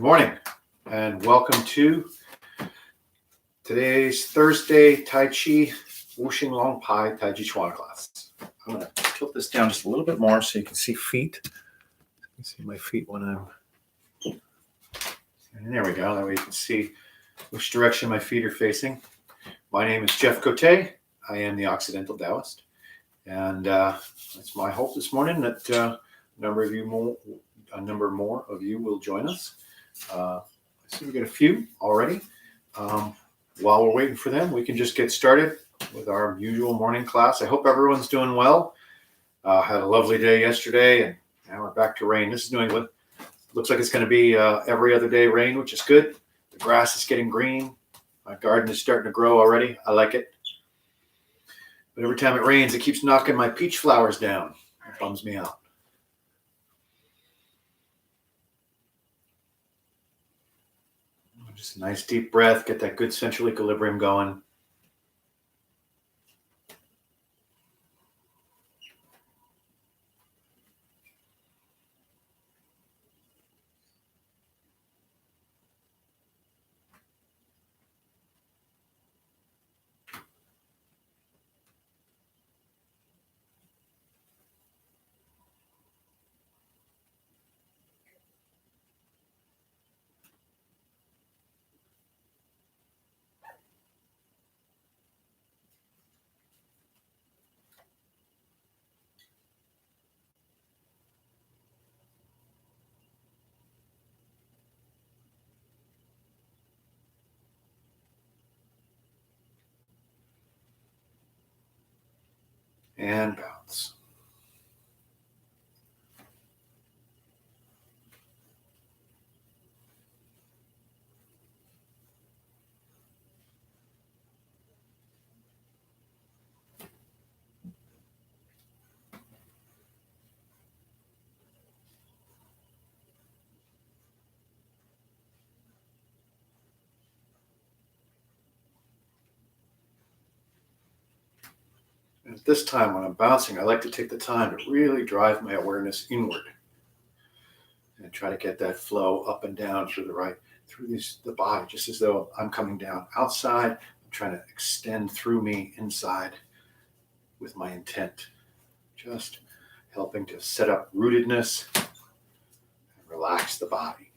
Good morning and welcome to today's Thursday Tai Chi Wuxing Long Pai Taijiquan class. I'm going to tilt this down just a little bit more so you can see feet. You can see my feet when I'm... And there we go. That way you can see which direction my feet are facing. My name is Jeff Cote. I am the Occidental Taoist. And it's my hope this morning that a number more of you will join us. I see we got a few already. While we're waiting for them, we can just get started with our usual morning class. I hope everyone's doing well. Had a lovely day yesterday, and now we're back to rain. This is New England. Looks like it's going to be every other day rain, which is good. The grass is getting green. My garden is starting to grow already. I like it. But every time it rains, it keeps knocking my peach flowers down. It bums me out. Just a nice deep breath, get that good central equilibrium going. And bounce. And at this time when I'm bouncing, I like to take the time to really drive my awareness inward and try to get that flow up and down through the body, just as though I'm coming down outside. I'm trying to extend through me inside with my intent, just helping to set up rootedness and relax the body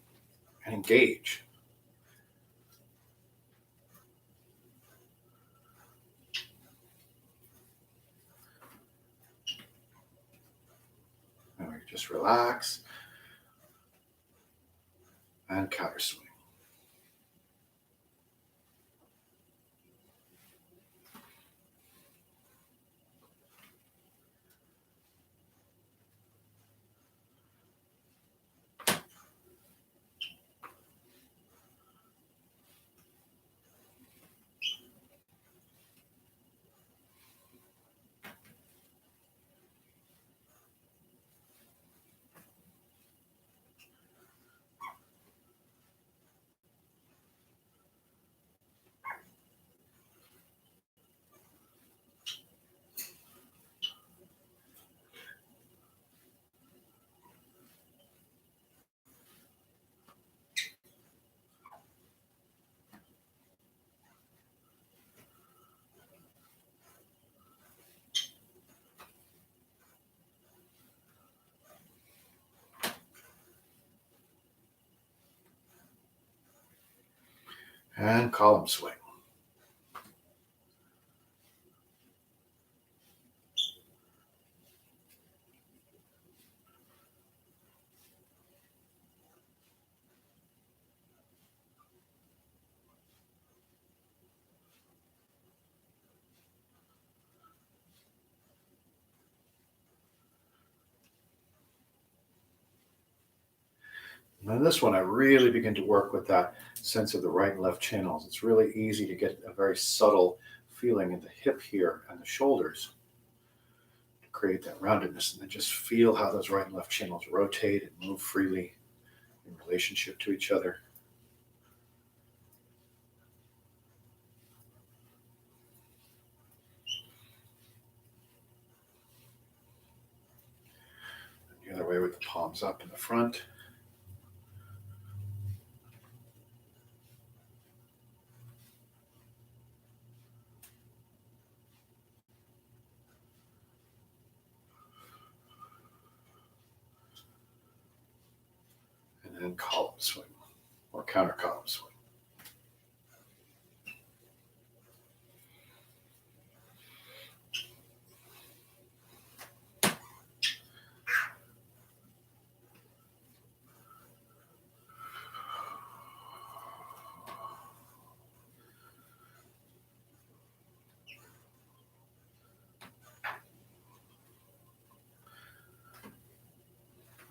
and engage. And we just relax and counter swing. And column swing. And then this one, I really begin to work with that sense of the right and left channels. It's really easy to get a very subtle feeling in the hip here and the shoulders to create that roundedness, and then just feel how those right and left channels rotate and move freely in relationship to each other. And the other way with the palms up in the front. and column swing or counter column swing.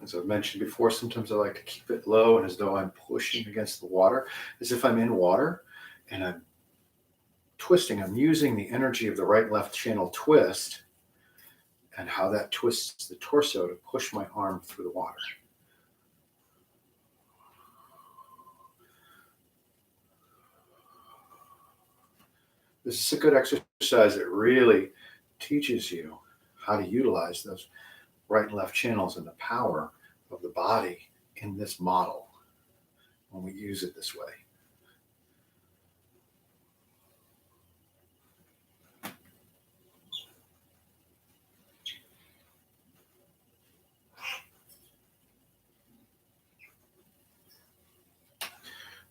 As I've mentioned before, sometimes I like to keep it low and as though I'm pushing against the water, as if I'm in water and I'm twisting. I'm using the energy of the right and left channel twist and how that twists the torso to push my arm through the water. This is a good exercise that really teaches you how to utilize those right and left channels and the power of the body in this model when we use it this way.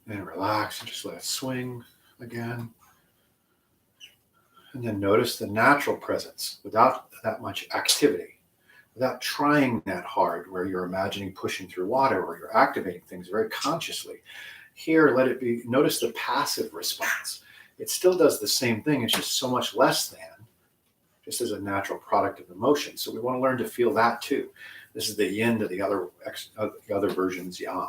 And relax and just let it swing again. And then notice the natural presence without that much activity, without trying that hard where you're imagining pushing through water or you're activating things very consciously. Here, let it be, notice the passive response. It still does the same thing, it's just so much less than, just as a natural product of emotion. So we want to learn to feel that too. This is the yin to the other version's yang.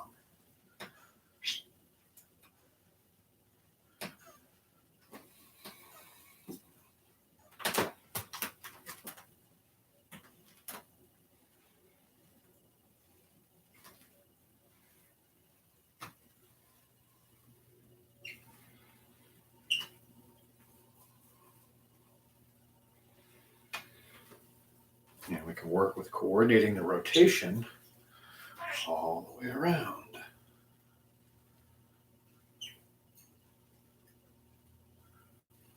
And we can work with coordinating the rotation all the way around.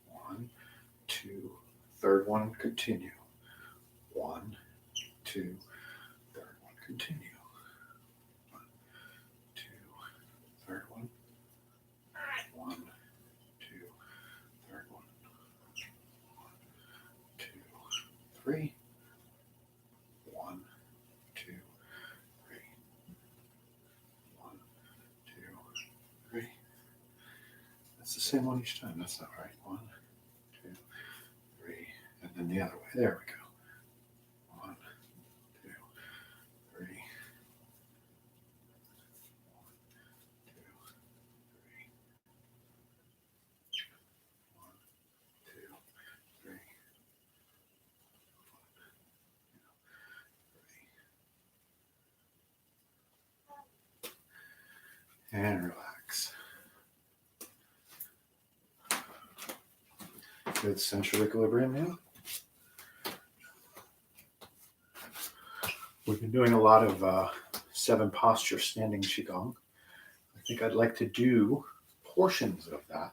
One, two, third one, continue. One, two, third one, continue. One, two, third one. One, two, third one. One, two, three. One, two, three. One, two, three. That's the same one each time. That's not right. One, two, three. And then the other way. There we go. One, two, three. One, two, three. One, two, three. And relax. Good central equilibrium now. We've been doing a lot of 7 posture standing Qigong. I think I'd like to do portions of that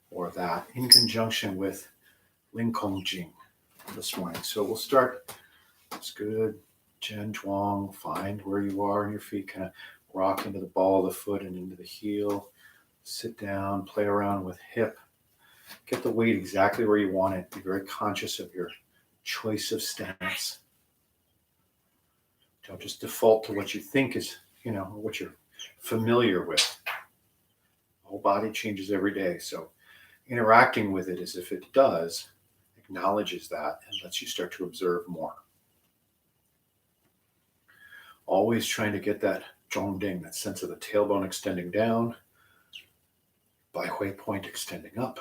or that in conjunction with Ling Kong Jing this morning. So we'll start. It's good. Chen Zhuang, find where you are on your feet, kind of rock into the ball of the foot and into the heel. Sit down, play around with hip. Get the weight exactly where you want it. Be very conscious of your choice of stance. Don't just default to what you think is, what you're familiar with. The whole body changes every day. So interacting with it as if it does, acknowledges that and lets you start to observe more. Always trying to get that zhongding, that sense of the tailbone extending down, Bai Hui point extending up,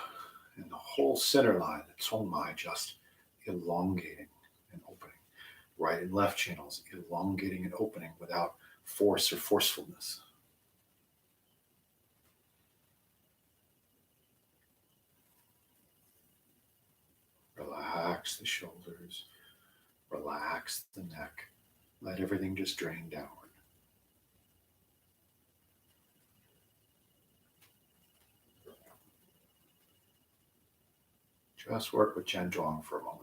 and the whole center line, the Congmai, just elongating and opening. Right and left channels elongating and opening without force or forcefulness. Relax the shoulders, relax the neck, let everything just drain downward. Just work with Chen Zhuang for a moment.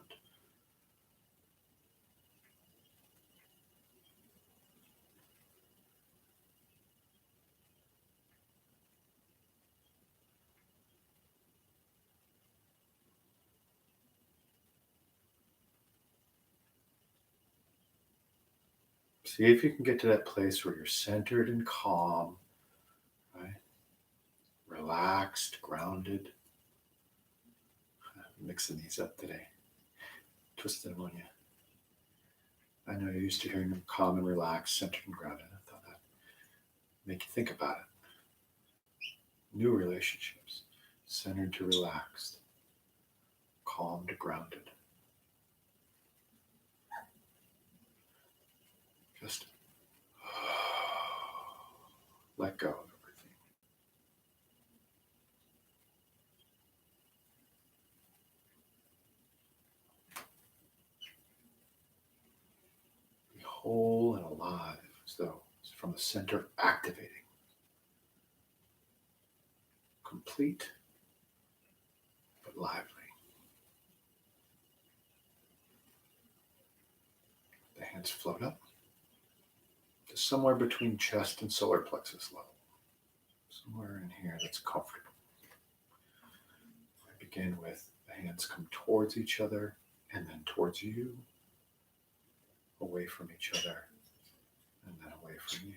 See if you can get to that place where you're centered and calm, right? Relaxed, grounded. I'm mixing these up today. Twisted them on you. I know you're used to hearing them calm and relaxed, centered and grounded. I thought that'd make you think about it. New relationships, centered to relaxed, calm to grounded. Just let go of everything. Be whole and alive, as though it's from the center activating. Complete, but lively. The hands float up to somewhere between chest and solar plexus level. Somewhere in here that's comfortable. I begin with the hands come towards each other and then towards you, away from each other, and then away from you.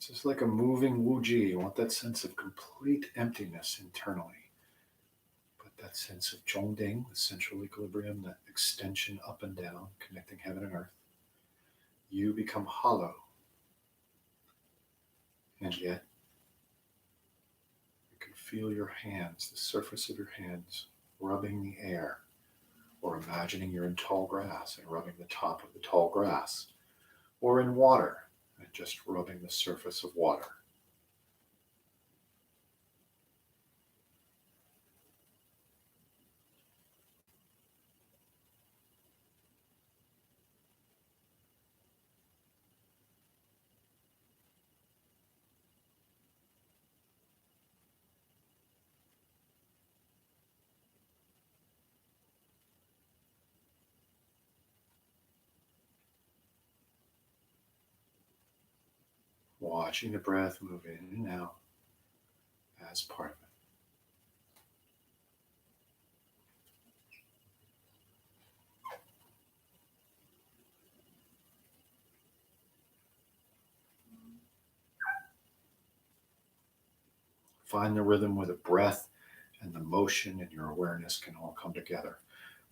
It's just like a moving Wuji. You want that sense of complete emptiness internally. But that sense of Zhongding, the central equilibrium, that extension up and down, connecting heaven and earth. You become hollow. And yet, you can feel your hands, the surface of your hands, rubbing the air. Or imagining you're in tall grass and rubbing the top of the tall grass. Or in water and just rubbing the surface of water. Watching the breath move in and out as part of it. Find the rhythm where the breath and the motion and your awareness can all come together.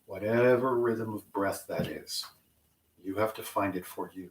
Whatever rhythm of breath that is, you have to find it for you.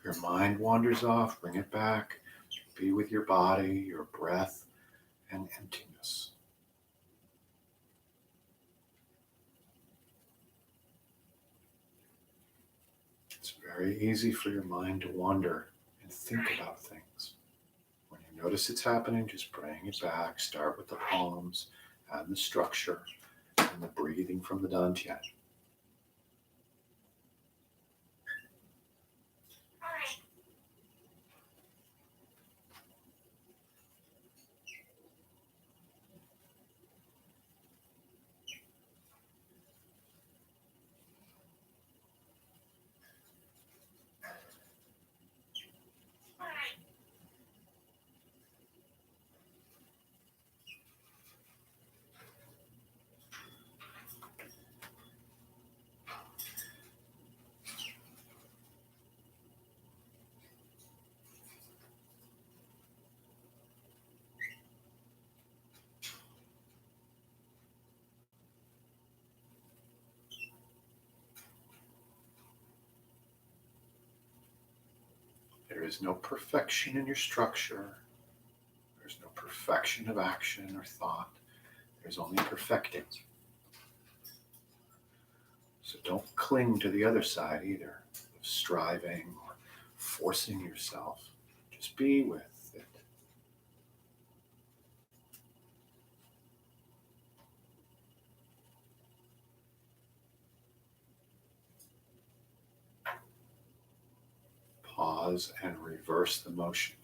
Your mind wanders off, bring it back. Be with your body, your breath, and emptiness. It's very easy for your mind to wander and think about things. When you notice it's happening, just bring it back. Start with the palms and the structure and the breathing from the dantian. There is no perfection in your structure. There's no perfection of action or thought. There's only perfecting. So don't cling to the other side either, of striving or forcing yourself. Just be with it. Pause and reverse the motion.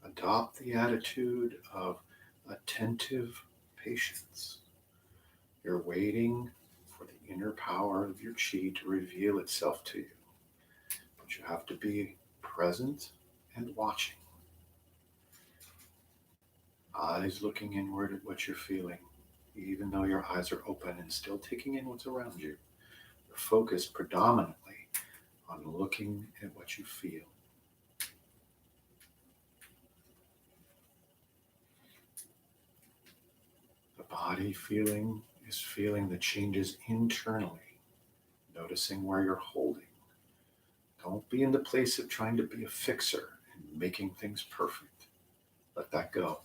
Adopt the attitude of attentive patience. You're waiting for the inner power of your chi to reveal itself to you. But you have to be present and watching. Eyes looking inward at what you're feeling, even though your eyes are open and still taking in what's around you. You're focused predominantly on looking at what you feel. The body feeling is feeling the changes internally, noticing where you're holding. Don't be in the place of trying to be a fixer and making things perfect. Let that go.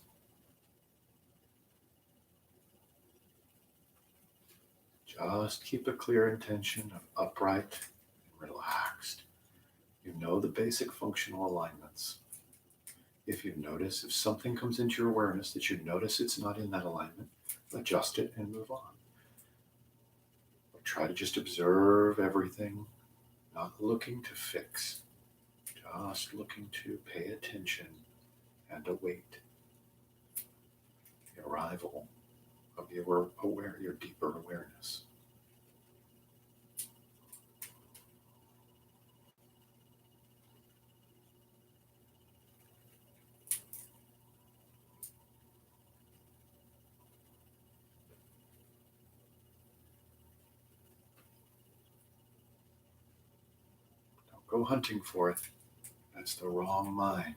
Just keep a clear intention of upright and relaxed. You know the basic functional alignments. If something comes into your awareness that you notice it's not in that alignment, adjust it and move on. Or try to just observe everything, not looking to fix, just looking to pay attention and await the arrival of your deeper awareness. Don't go hunting for it. That's the wrong mind.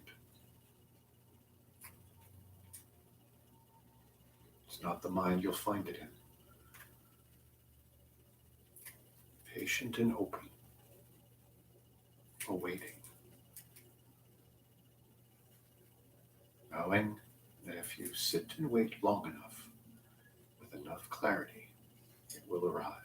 It's not the mind you'll find it in. Patient and open, awaiting, knowing that if you sit and wait long enough, with enough clarity, it will arrive.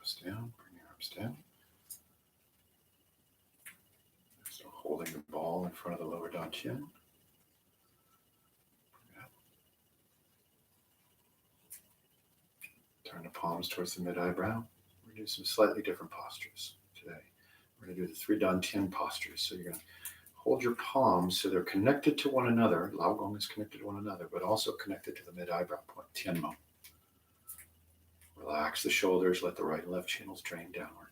arms down. Bring your arms down. So holding the ball in front of the lower dantian. Turn the palms towards the mid-eyebrow. We're going to do some slightly different postures today. We're going to do the 3 dantian postures. So you're going to hold your palms so they're connected to one another. Lao Gong is connected to one another, but also connected to the mid-eyebrow point, Tian Mo. Relax the shoulders, let the right and left channels drain downward.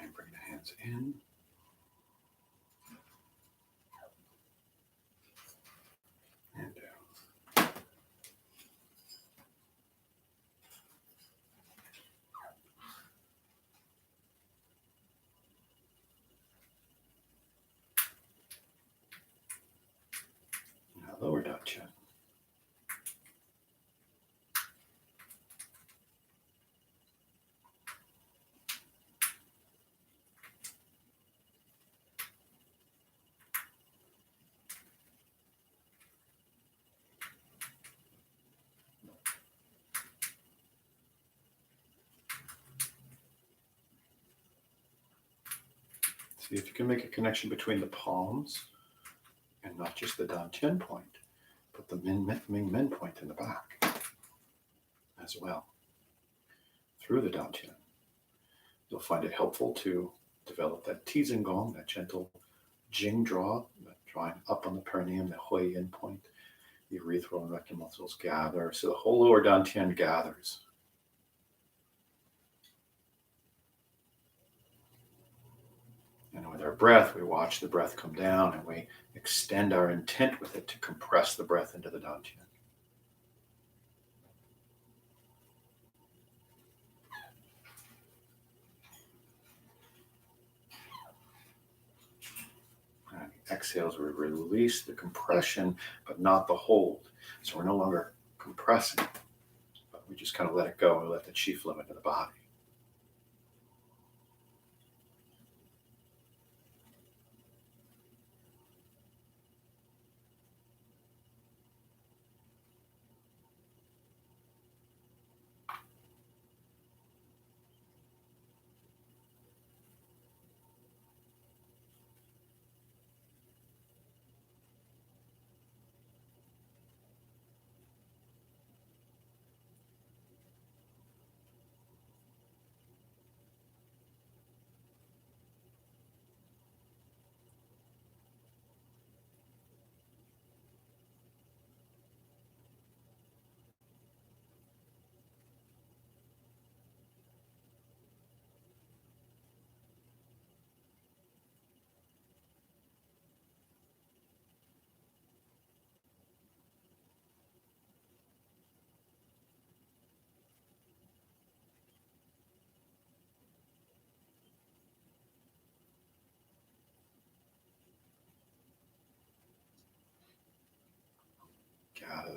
And bring the hands in. And down. Now lower dantian. See if you can make a connection between the palms and not just the dantian point, but the Ming Men point in the back as well, through the dantian. You'll find it helpful to develop that Tizhen Gong, that gentle Jing draw, that drawing up on the perineum, the Hui Yin point. The urethral and rectal muscles gather, so the whole lower dantian gathers. And with our breath, we watch the breath come down and we extend our intent with it to compress the breath into the dantian. And exhales, we release the compression, but not the hold. So we're no longer compressing, but we just kind of let it go and let the chi flow into the body.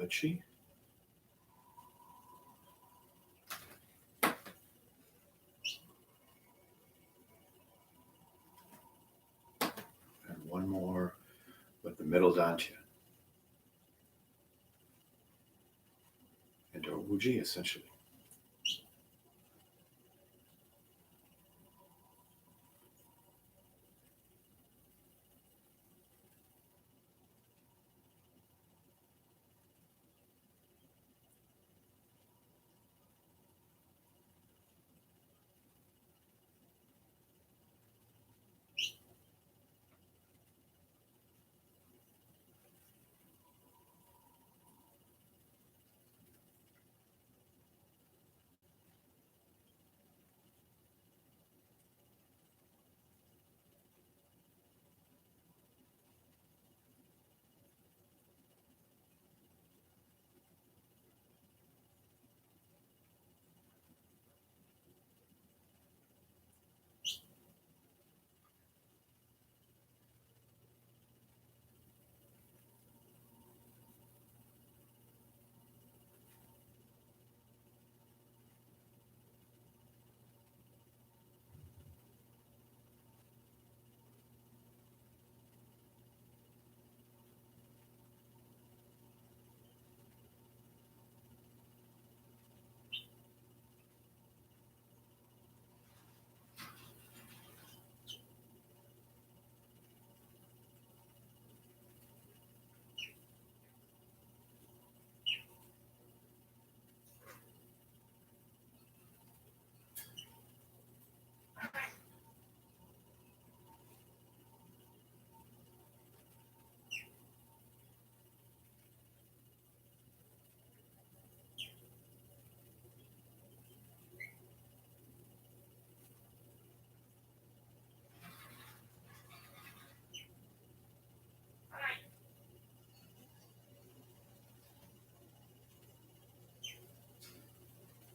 the chi. And one more with the middle dantian. Into a wuji, essentially.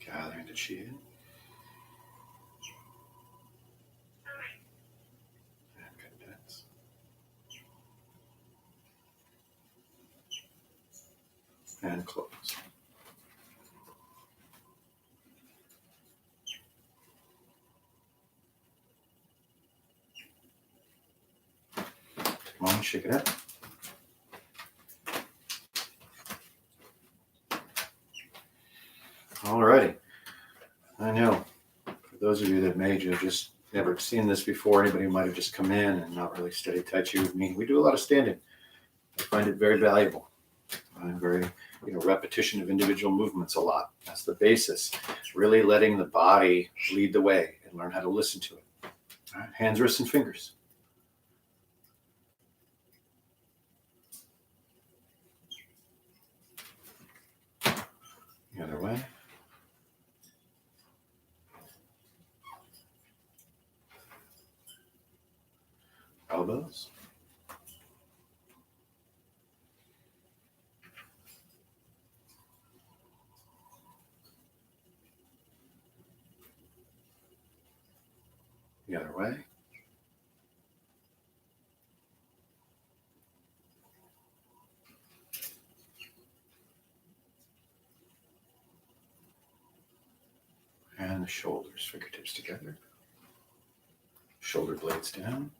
Gathering the chi in. And condense. And close. Take a moment, shake it up. Alrighty. I know, for those of you that may have just never seen this before, anybody who might have just come in and not really studied Tai Chi with me, we do a lot of standing. I find it very valuable. I'm very, repetition of individual movements a lot. That's the basis. Really letting the body lead the way and learn how to listen to it. All right. Hands, wrists, and fingers. The other way. Elbows. The other way. And the shoulders, fingertips together. Shoulder blades down.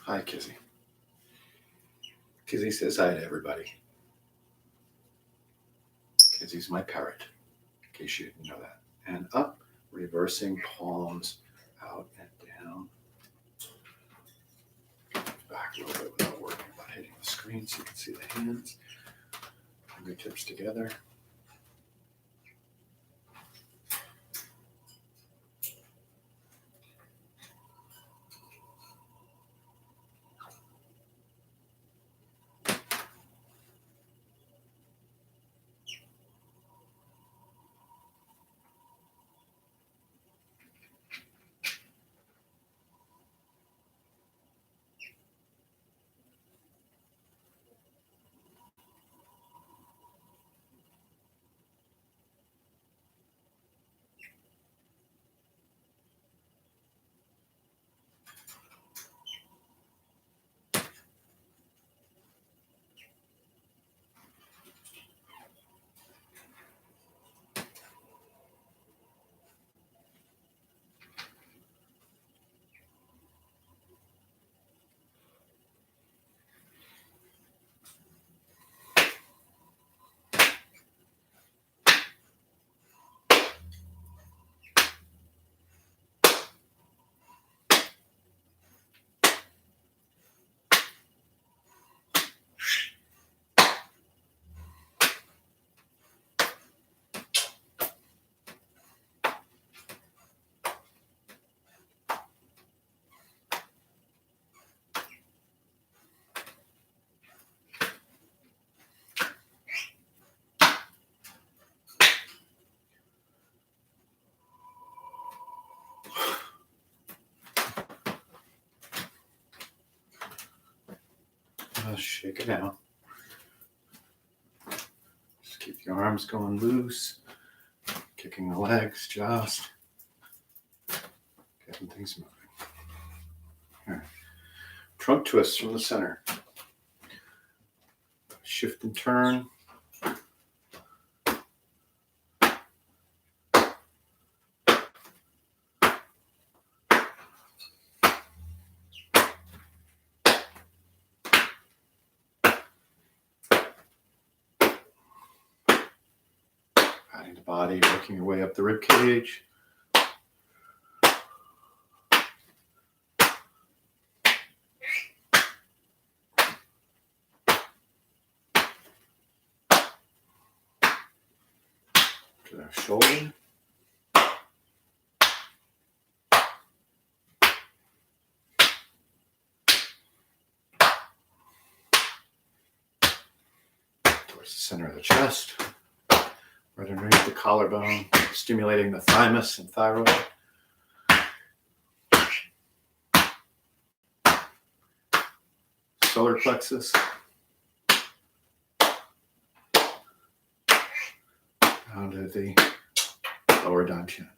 Hi, Kizzy. Kizzy says hi to everybody. Kizzy's my parrot, in case you didn't know that. And up, reversing palms out and down. Back a little bit without worrying about hitting the screen so you can see the hands. Fingertips together. Just shake it out. Just keep the arms going loose. Kicking the legs, just getting things moving. All right. Trunk twists from the center. Shift and turn. Patting the body, working your way up the rib cage. To the shoulder. Towards the center of the chest. Right underneath the collarbone, stimulating the thymus and thyroid. Solar plexus. Down to the lower dantian.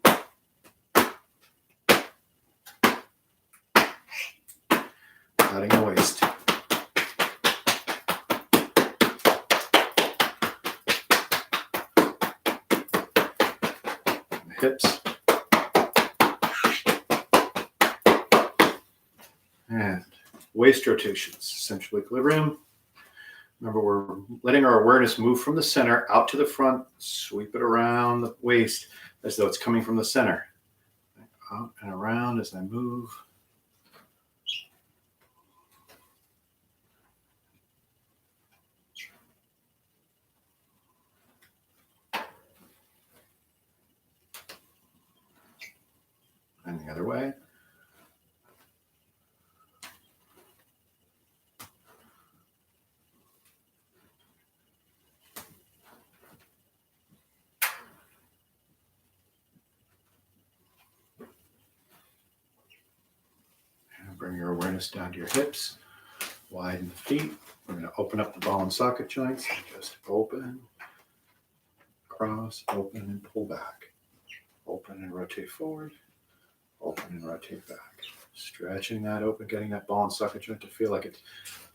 Patting the waist. Hips. And waist rotations, central equilibrium. Remember, we're letting our awareness move from the center out to the front, sweep it around the waist as though it's coming from the center. Up and around as I move. And the other way. And bring your awareness down to your hips. Widen the feet. We're going to open up the ball and socket joints. Just open, cross, open, and pull back. Open and rotate forward. Open and rotate back. Stretching that open, getting that ball and socket joint to feel like it's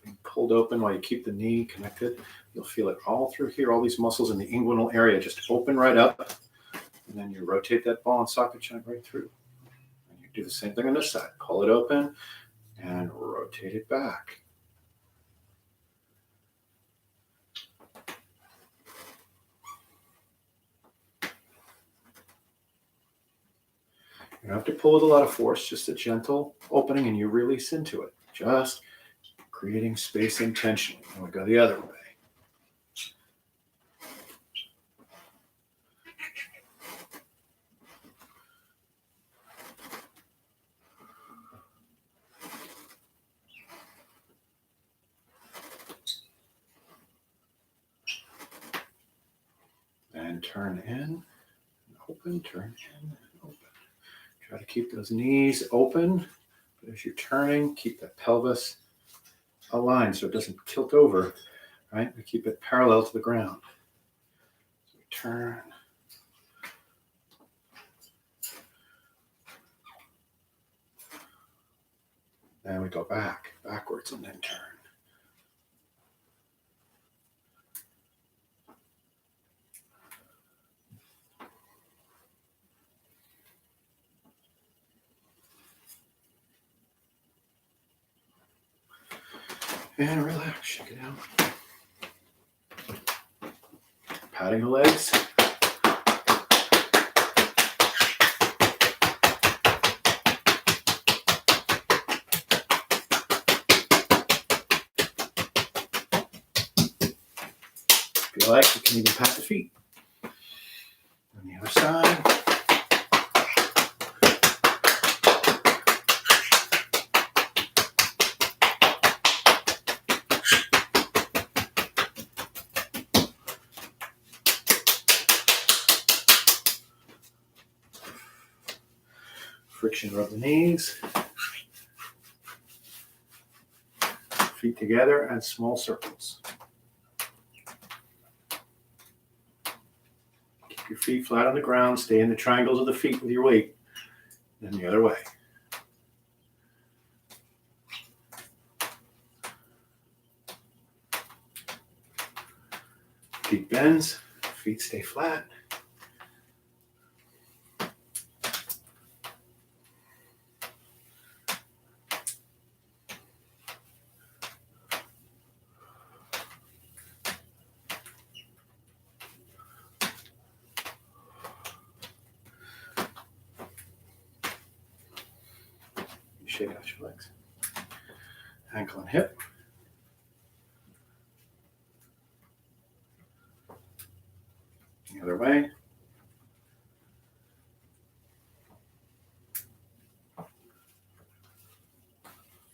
being pulled open while you keep the knee connected. You'll feel it all through here, all these muscles in the inguinal area just open right up. And then you rotate that ball and socket joint right through. And you do the same thing on this side. Pull it open and rotate it back. You don't have to pull with a lot of force, just a gentle opening and you release into it. Just creating space intentionally. And we go the other way. And turn in, open, turn in, open. Try to keep those knees open, but as you're turning, keep the pelvis aligned so it doesn't tilt over, right? We keep it parallel to the ground. So we turn. Then we go backwards, and then turn. And relax, shake it out. Patting the legs. If you like, you can even pat the feet. On the other side. Friction, rub the knees. Feet together and small circles. Keep your feet flat on the ground. Stay in the triangles of the feet with your weight. Then the other way. Feet bends. Feet stay flat. Shake out your legs. Ankle and hip. The other way.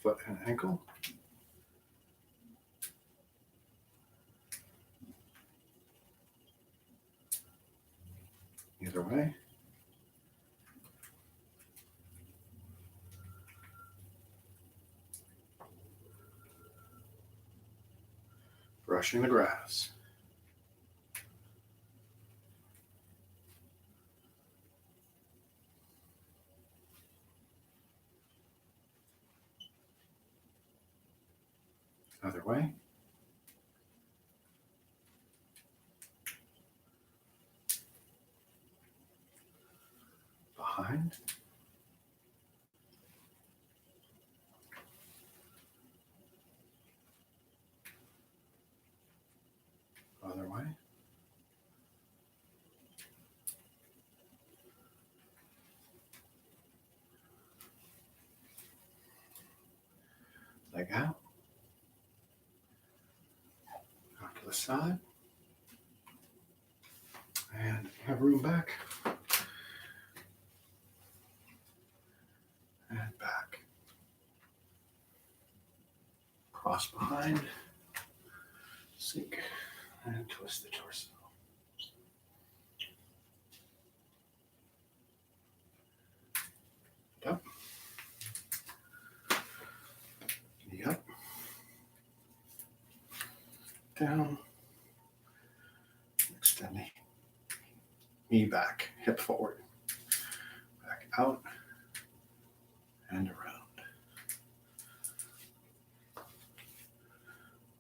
Foot and ankle. The other way. Brushing the grass. Other way. Behind. Other way. Leg out. Out to the side. And have room back. And back. Cross behind. Sink. And twist the torso. Up. Knee up. Down. Extend the knee back. Hip forward. Back out. And around.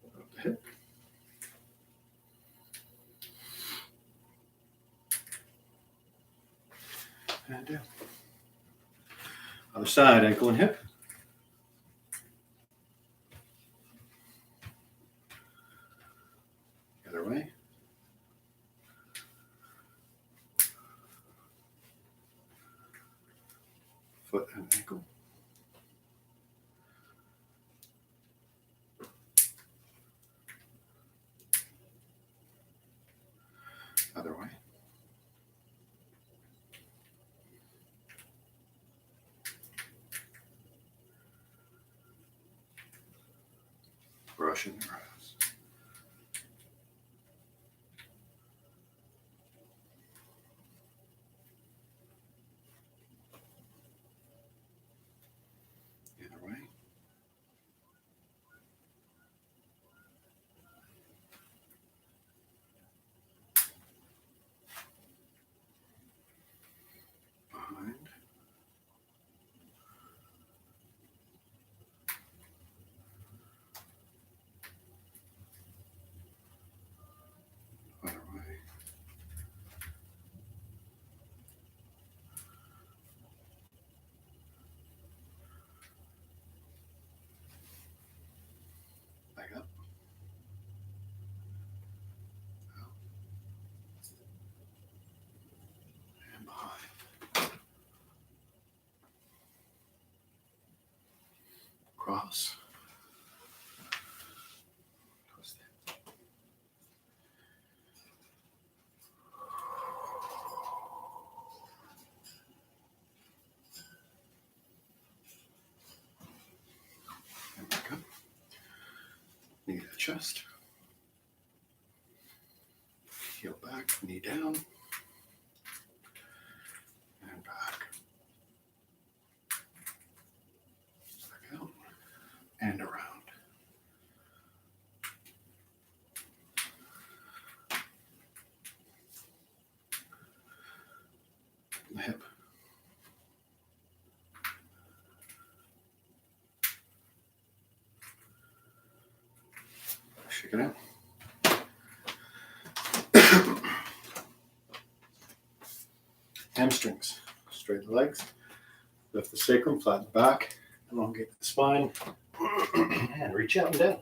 Up the hip. And down. Other side, ankle and hip. The other way. Foot and ankle. Other way. Brushing the grass. The other way. Behind. Other way. Back up. Out. And behind. Cross. Twist it. And back up. Knee to the chest. Heel back, knee down. And back. Back out. And around. Check it out. Hamstrings. Straighten the legs. Lift the sacrum, flatten the back. Elongate the spine. And reach out and down.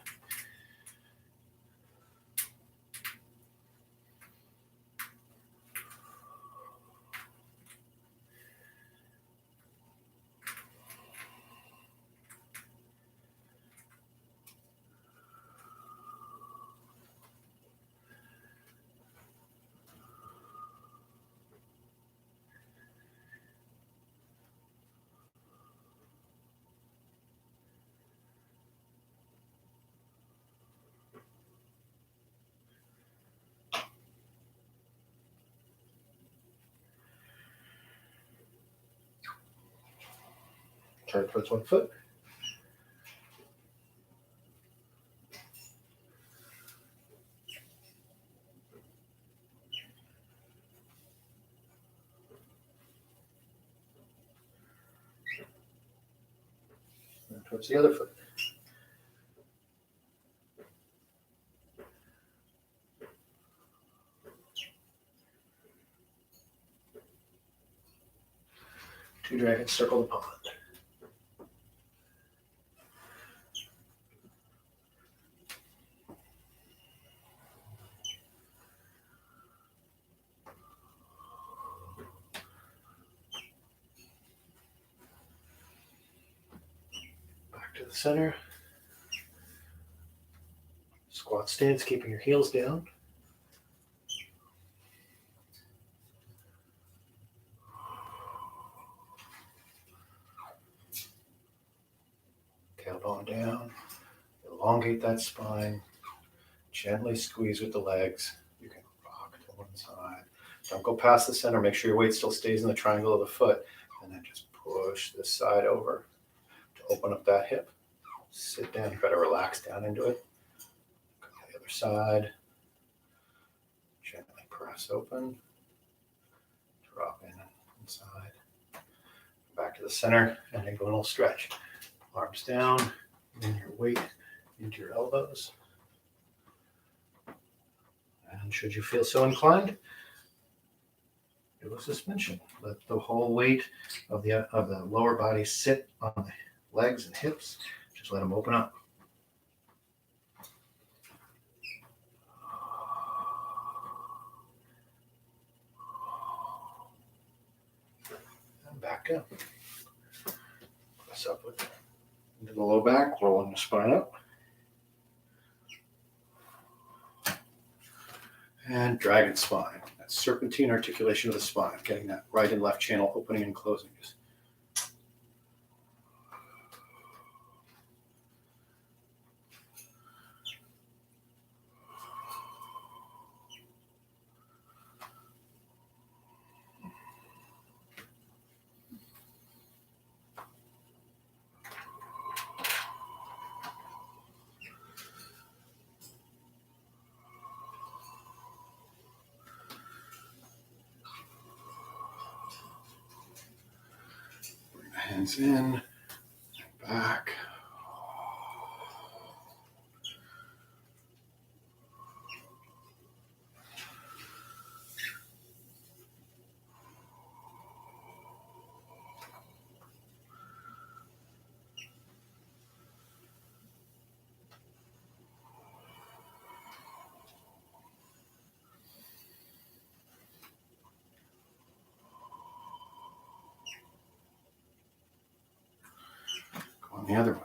Turn towards one foot. And towards the other foot. Two dragons circle the pond. Back to the center. Squat stance, keeping your heels down. Tailbone down. Elongate that spine. Gently squeeze with the legs. You can rock to one side. Don't go past the center. Make sure your weight still stays in the triangle of the foot. And then just push this side over to open up that hip. Sit down. Try to relax down into it. Go to the other side. Gently press open. Drop in inside. Back to the center. And then go a little stretch. Arms down. And your weight into your elbows. And should you feel so inclined, do a suspension. Let the whole weight of the lower body sit on the legs and hips. Just let them open up. And back down. Press up with into the low back, rolling the spine up. And dragon spine. That's serpentine articulation of the spine, getting that right and left channel opening and closing. Hands in, back. Going the other way.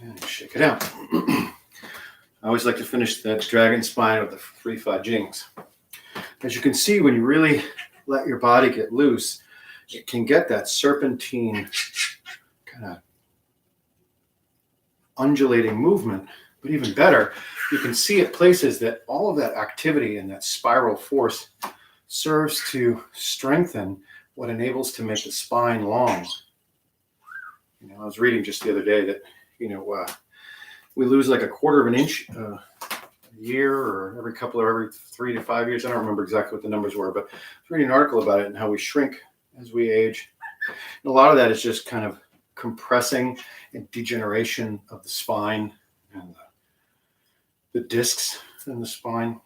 And shake it out. I always like to finish that dragon spine with the 3 Fa Jings. As you can see, when you really let your body get loose, it can get that serpentine kind of undulating movement. But even better, you can see at places that all of that activity and that spiral force serves to strengthen what enables to make the spine long. I was reading just the other day that, we lose like 1/4 of an inch a year or every 3 to 5 years. I don't remember exactly what the numbers were, but I was reading an article about it and how we shrink as we age. And a lot of that is just kind of compressing and degeneration of the spine and the discs in the spine.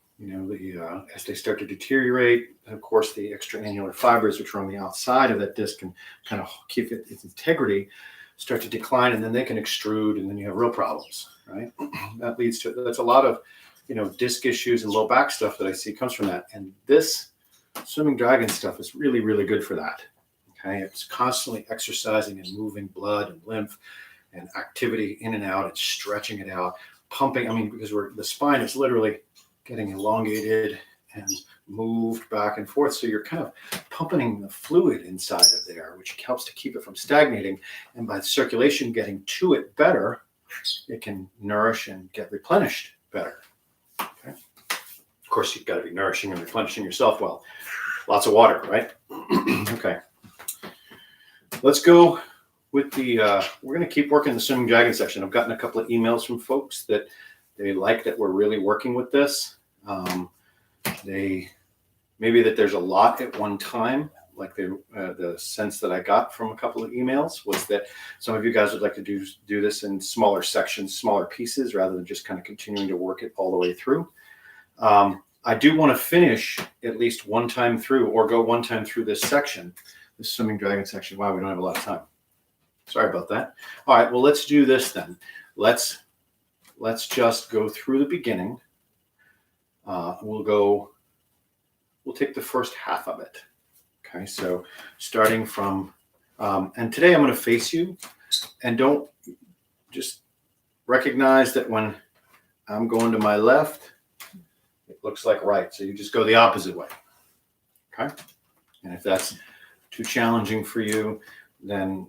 As they start to deteriorate, of course, the extraannular fibers, which are on the outside of that disc and kind of keep its integrity, start to decline, and then they can extrude, and then you have real problems, right? That's a lot of, disc issues and low back stuff that I see comes from that. And this swimming dragon stuff is really, really good for that. Okay, it's constantly exercising and moving blood and lymph and activity in and out and stretching it out, pumping. Because the spine is literally getting elongated and moved back and forth. So you're kind of pumping the fluid inside of there, which helps to keep it from stagnating. And by the circulation getting to it better, it can nourish and get replenished better. Okay. Of course, you've got to be nourishing and replenishing yourself well. Lots of water, right? Okay. Let's go with we're going to keep working the swimming dragon section. I've gotten a couple of emails from folks that they like that we're really working with this. Maybe that there's a lot at one time, like the sense that I got from a couple of emails was that some of you guys would like to do this in smaller sections, smaller pieces, rather than just kind of continuing to work it all the way through. I do want to finish at least one time through, or go one time through this section, this swimming dragon section. Wow, we don't have a lot of time. Sorry about that. All right, well, let's do this then. Let's just go through the beginning. We'll take the first half of it. Okay, so starting from, and today I'm going to face you, and don't just recognize that when I'm going to my left, it looks like right. So you just go the opposite way. Okay, and if that's too challenging for you, then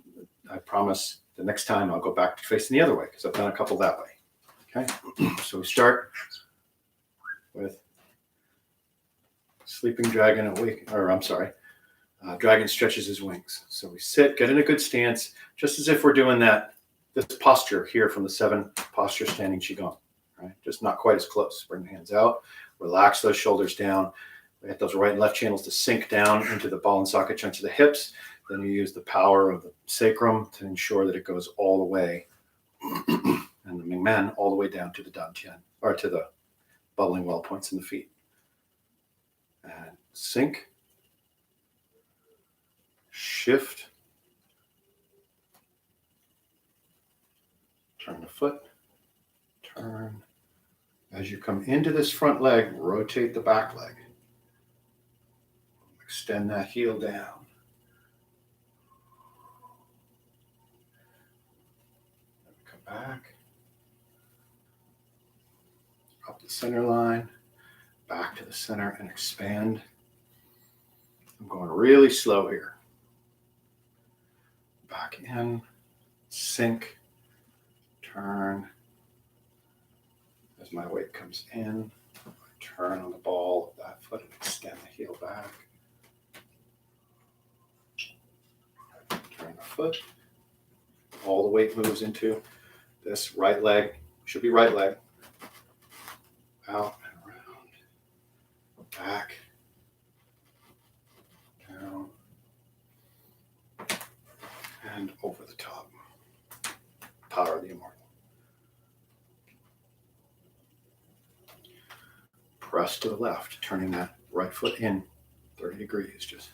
I promise the next time I'll go back to facing the other way, because I've done a couple that way. Okay, so we start with sleeping dragon dragon stretches his wings. So we sit, get in a good stance, just as if we're doing this posture here from the 7 posture standing qigong, right? Just not quite as close. Bring the hands out, relax those shoulders down. We get those right and left channels to sink down into the ball and socket chunks of the hips. Then you use the power of the sacrum to ensure that it goes all the way, and the Mingmen all the way down to the dantian, or to the bubbling well points in the feet. And sink, shift, turn the foot, turn. As you come into this front leg, rotate the back leg. Extend that heel down. Come back, up the center line, back to the center, and expand. I'm going really slow here. Back in, sink, turn. As my weight comes in, I turn on the ball of that foot and extend the heel back. Turn the foot. All the weight moves into this right leg. Should be right leg. Out and around. Back. Down. And over the top. Power of the immortal. Press to the left, turning that right foot in 30 degrees. Just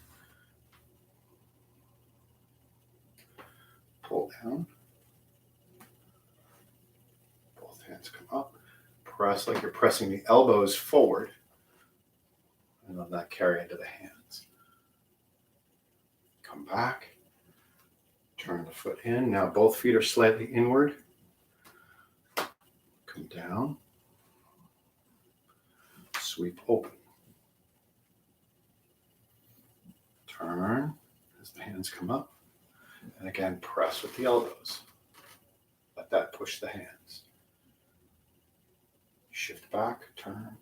pull down. Both hands come up. Press like you're pressing the elbows forward. And let that carry into the hands. Come back. Turn the foot in. Now both feet are slightly inward. down, sweep open. Turn as the hands come up. And again, press with the elbows. Let that push the hands. Shift back, turn.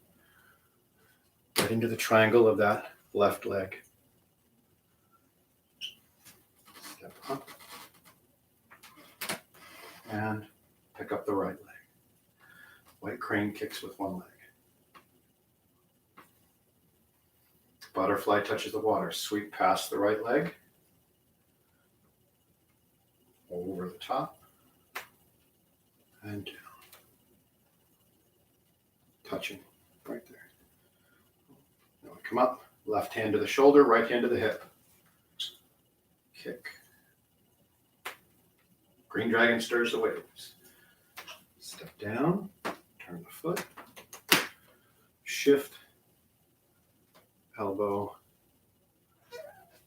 Right into the triangle of that left leg. Step up. And pick up the right leg. White crane kicks with one leg. Butterfly touches the water. Sweep past the right leg. Over the top. And down. Touching right there. Now we come up. Left hand to the shoulder, right hand to the hip. Kick. Green dragon stirs the waves. Step down. Turn the foot. Shift. Elbow,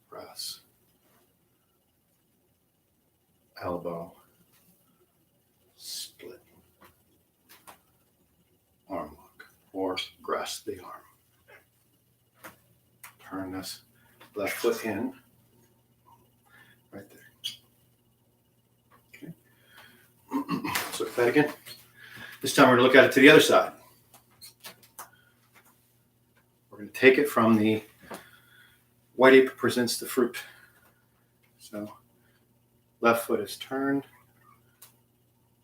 press, elbow, split, arm lock, or grasp the arm. Turn this left foot in, right there. Okay. Let's look at that again. This time we're going to look at it to the other side. We're going to take it from the white ape presents the fruit. So left foot is turned.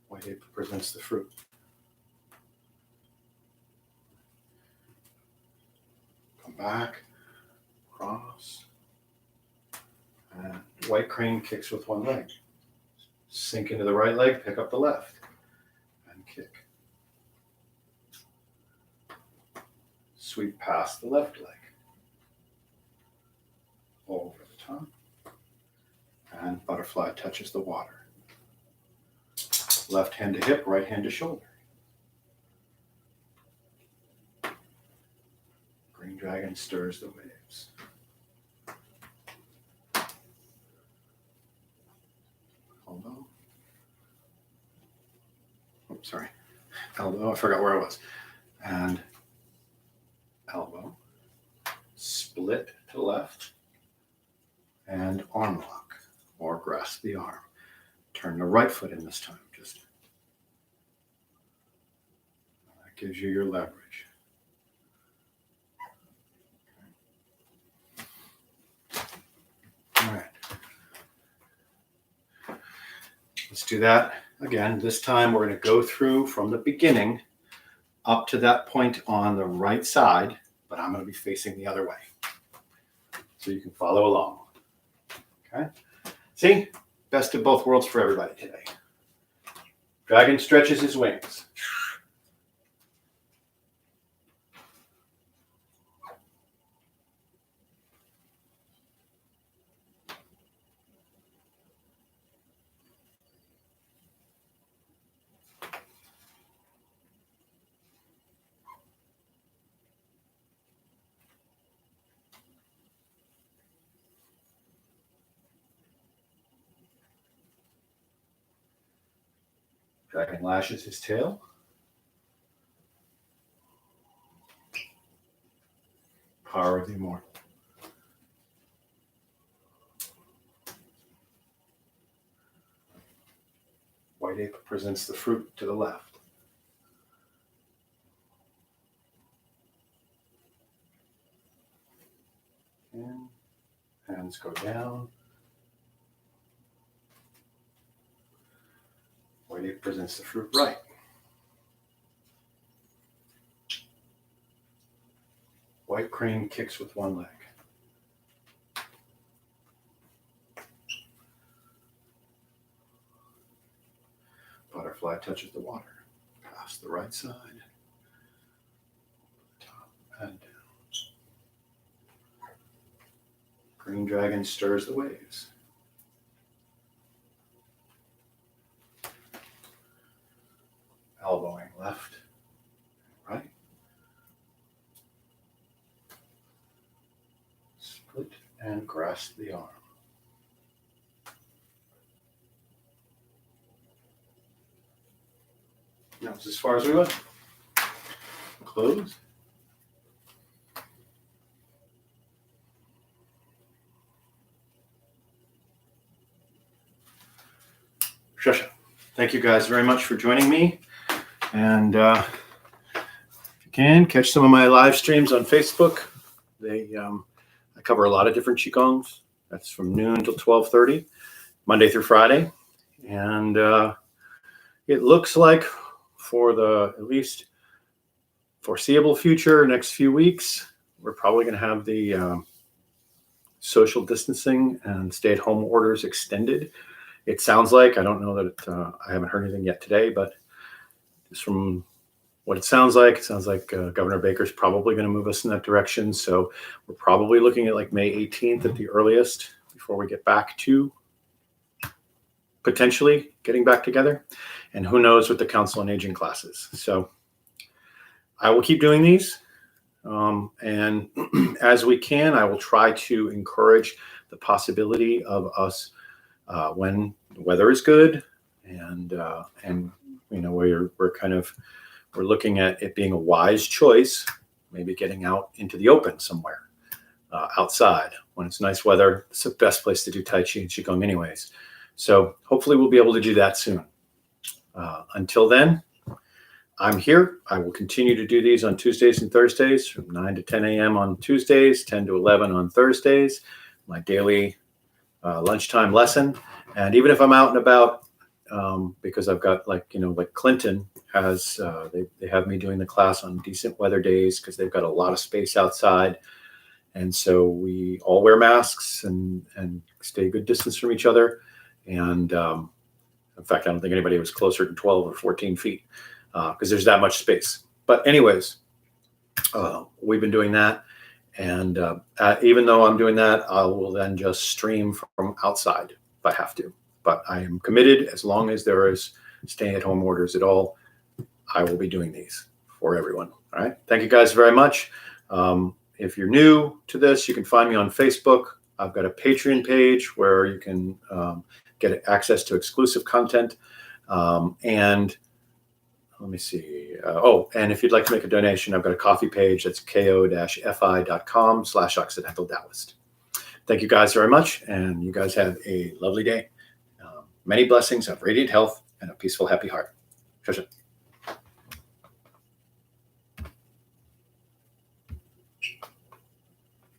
White ape presents the fruit. Come back, cross, and white crane kicks with one leg. Sink into the right leg, pick up the left, and kick. Sweep past the left leg, over the top, and butterfly touches the water. Left hand to hip, right hand to shoulder. Green dragon stirs the waves. Elbow. Oh, sorry. Elbow, I forgot where I was. And elbow, split to the left, and arm lock, or grasp the arm. Turn the right foot in this time. Just that gives you your leverage. All right. Let's do that again. This time we're going to go through from the beginning up to that point on the right side, but I'm going to be facing the other way. So you can follow along. Okay? See? Best of both worlds for everybody today. Dragon stretches his wings. Dragon lashes his tail. Power of the immortal. White ape presents the fruit to the left. And hands go down. White ape presents the fruit right. White crane kicks with one leg. Butterfly touches the water. Pass the right side. Top and down. Green dragon stirs the waves. Elbowing left, right. Split and grasp the arm. That's as far as we went. Close. Shusha. Thank you guys very much for joining me. And if you can, catch some of my live streams on Facebook. I cover a lot of different Qigongs. That's from noon till 12:30, Monday through Friday. And it looks like for the at least foreseeable future, next few weeks, we're probably going to have the social distancing and stay-at-home orders extended. It sounds like, I don't know that I haven't heard anything yet today, but just from what it sounds like Governor Baker's probably going to move us in that direction. So we're probably looking at like May 18th at the earliest before we get back to potentially getting back together. And who knows with the Council on Aging classes. So I will keep doing these. And as we can, I will try to encourage the possibility of us when the weather is good and you know, we're looking at it being a wise choice, maybe getting out into the open somewhere outside when it's nice weather. It's the best place to do Tai Chi and Qigong anyways. So hopefully we'll be able to do that soon. Until then, I'm here. I will continue to do these on Tuesdays and Thursdays from 9 to 10 a.m. on Tuesdays, 10 to 11 on Thursdays, my daily lunchtime lesson. And even if I'm out and about, because I've got like Clinton has, they have me doing the class on decent weather days because they've got a lot of space outside. And so we all wear masks and stay a good distance from each other. And in fact, I don't think anybody was closer than 12 or 14 feet because there's that much space. But anyways, we've been doing that. And even though I'm doing that, I will then just stream from outside if I have to. But I am committed, as long as there is stay-at-home orders at all, I will be doing these for everyone. All right. Thank you guys very much. If you're new to this, you can find me on Facebook. I've got a Patreon page where you can get access to exclusive content. And let me see. And if you'd like to make a donation, I've got a coffee page. That's ko-fi.com/Occidental Taoist. Thank you guys very much. And you guys have a lovely day. Many blessings of radiant health and a peaceful, happy heart. Shusha.